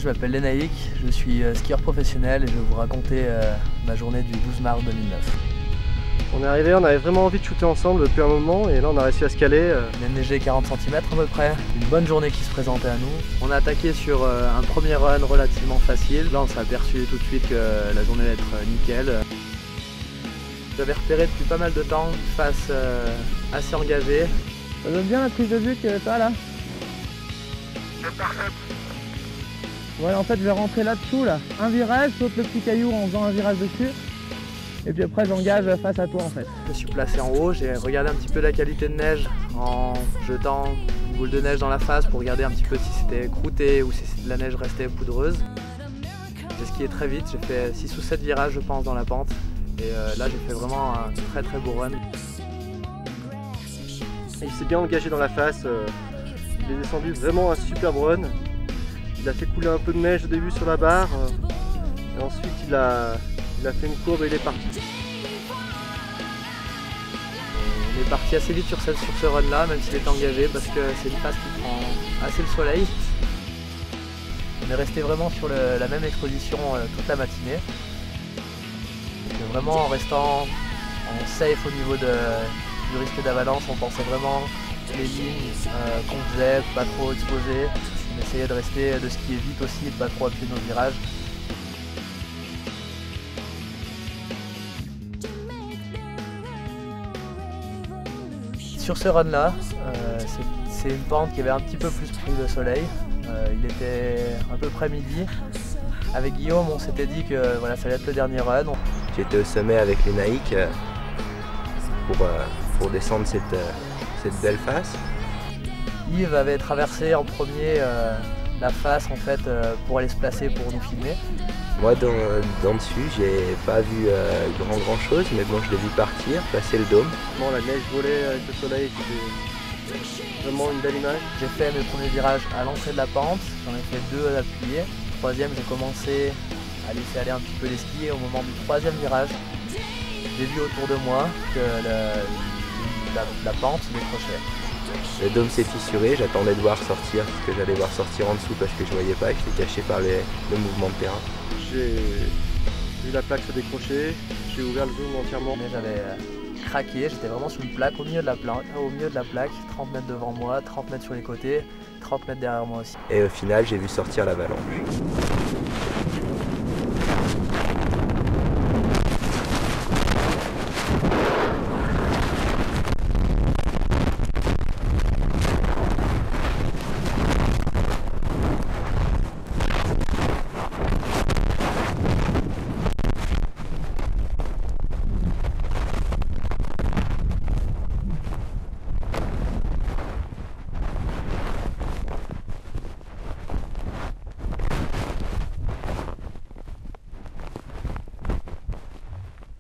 je m'appelle Lénaïk, je suis skieur professionnel et je vais vous raconter ma journée du 12 mars 2009. On est arrivé, on avait vraiment envie de shooter ensemble depuis un moment et là on a réussi à se caler. Il a neigé 40 cm à peu près, une bonne journée qui se présentait à nous. On a attaqué sur un premier run relativement facile. Là on s'est aperçu tout de suite que la journée allait être nickel. J'avais repéré depuis pas mal de temps une face assez engagée. Ça donne bien la prise de vue que t'as là. C'est parfait. Voilà, en fait je vais rentrer là-dessous là. Un virage, saute le petit caillou en faisant un virage dessus. Et puis après j'engage face à toi en fait. Je me suis placé en haut, j'ai regardé un petit peu la qualité de neige en jetant une boule de neige dans la face pour regarder un petit peu si c'était croûté ou si la neige restait poudreuse. J'ai skié très vite, j'ai fait 6 ou 7 virages je pense dans la pente. Et là j'ai fait vraiment un très très beau run. Il s'est bien engagé dans la face, il est descendu vraiment un superbe run. Il a fait couler un peu de neige au début sur la barre et ensuite il a fait une courbe et il est parti. On est parti assez vite sur ce run là, même s'il est engagé, parce que c'est une face qui prend assez le soleil. On est resté vraiment sur la même exposition toute la matinée. Donc, vraiment en restant en safe au niveau du risque d'avalanche, on pensait vraiment les lignes qu'on faisait, pas trop exposées. On essayait de skier vite aussi et de pas trop appuyer nos virages. Sur ce run là, c'est une pente qui avait un petit peu plus pris le soleil. Il était à peu près midi. Avec Guillaume, on s'était dit que voilà, ça allait être le dernier run. J'étais au sommet avec Lénaïk pour descendre cette belle face. Yves avait traversé en premier la face en fait, pour aller se placer pour nous filmer. Moi d'en dessus, j'ai pas vu grand chose, mais bon, je l'ai vu partir, passer le dôme. Bon, la neige volait avec le soleil, c'était vraiment une belle image. J'ai fait mes premiers virages à l'entrée de la pente, j'en ai fait 2 à l'appuyer. Troisième, j'ai commencé à laisser aller un petit peu les skis et au moment du troisième virage, j'ai vu autour de moi que la pente se décrochait. Le dôme s'est fissuré, j'attendais de voir sortir, parce que j'allais voir sortir en dessous parce que je voyais pas, et j'étais caché par le mouvement de terrain. J'ai vu la plaque se décrocher, j'ai ouvert le zoom entièrement. Mais j'avais craqué, j'étais vraiment sur une plaque au milieu de la plaque, 30 mètres devant moi, 30 mètres sur les côtés, 30 mètres derrière moi aussi. Et au final, j'ai vu sortir l'avalanche.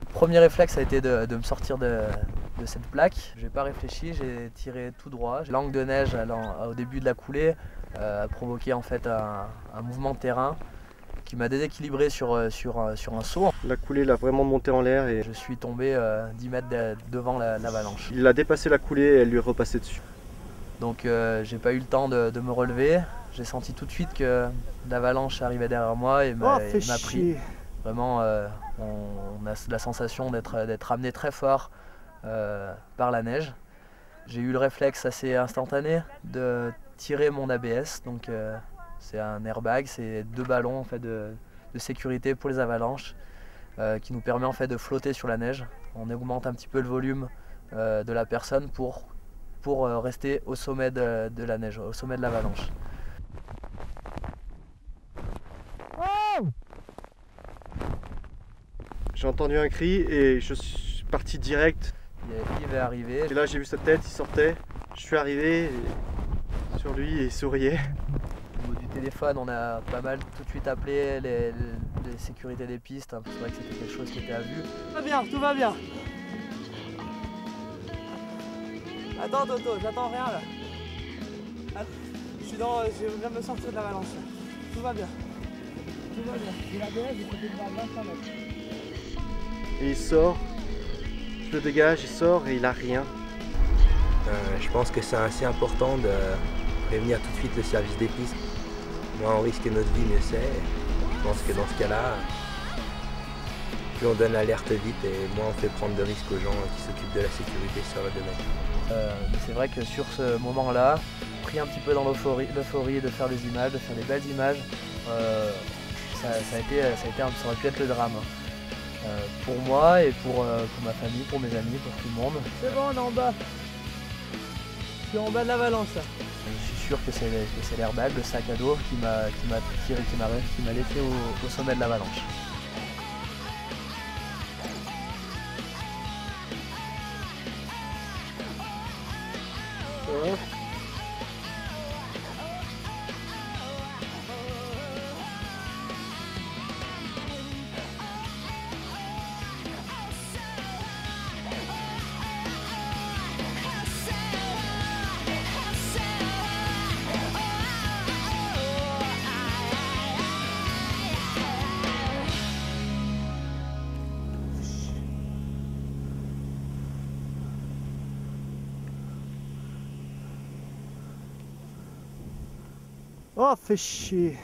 Le premier réflexe a été de me sortir de cette plaque. Je n'ai pas réfléchi, j'ai tiré tout droit. L'angle de neige au début de la coulée a provoqué en fait un mouvement de terrain qui m'a déséquilibré sur un saut. La coulée l'a vraiment monté en l'air et je suis tombé 10 mètres devant l'avalanche. Il a dépassé la coulée et elle lui est repassée dessus. Donc j'ai pas eu le temps de me relever. J'ai senti tout de suite que l'avalanche arrivait derrière moi et m'a pris. Vraiment, on a la sensation d'être amené très fort par la neige. J'ai eu le réflexe assez instantané de tirer mon ABS. Donc c'est un airbag, c'est 2 ballons en fait, de sécurité pour les avalanches qui nous permet en fait de flotter sur la neige. On augmente un petit peu le volume de la personne pour rester au sommet de la neige, au sommet de l'avalanche. J'ai entendu un cri et je suis parti direct. Yves est arrivé. Et là j'ai vu sa tête, il sortait. Je suis arrivé sur lui et il souriait. Au niveau du téléphone, on a pas mal tout de suite appelé les sécurités des pistes. C'est vrai que c'était quelque chose qui était à vue. Tout va bien, tout va bien. Attends Toto, j'attends rien là. Je viens de me sortir de l'avalanche. Tout va bien. Tout va bien. J'ai la BS, j'ai côté de 25 mètres. Et il sort, je le dégage, il sort et il a rien. Je pense que c'est assez important de prévenir tout de suite le service des pistes. moins on risque notre vie, mieux c'est. Je pense que dans ce cas-là, plus on donne l'alerte vite et moins on fait prendre de risques aux gens qui s'occupent de la sécurité sur le domaine. Mais c'est vrai que sur ce moment-là, pris un petit peu dans l'euphorie de faire des images, de faire des belles images, ça aurait pu être le drame. Pour moi et pour ma famille, pour mes amis, pour tout le monde. C'est bon, on est en bas. Je suis en bas de l'avalanche. Je suis sûr que c'est l'airbag, le sac à dos qui m'a laissé au sommet de l'avalanche. Oh, fait chier.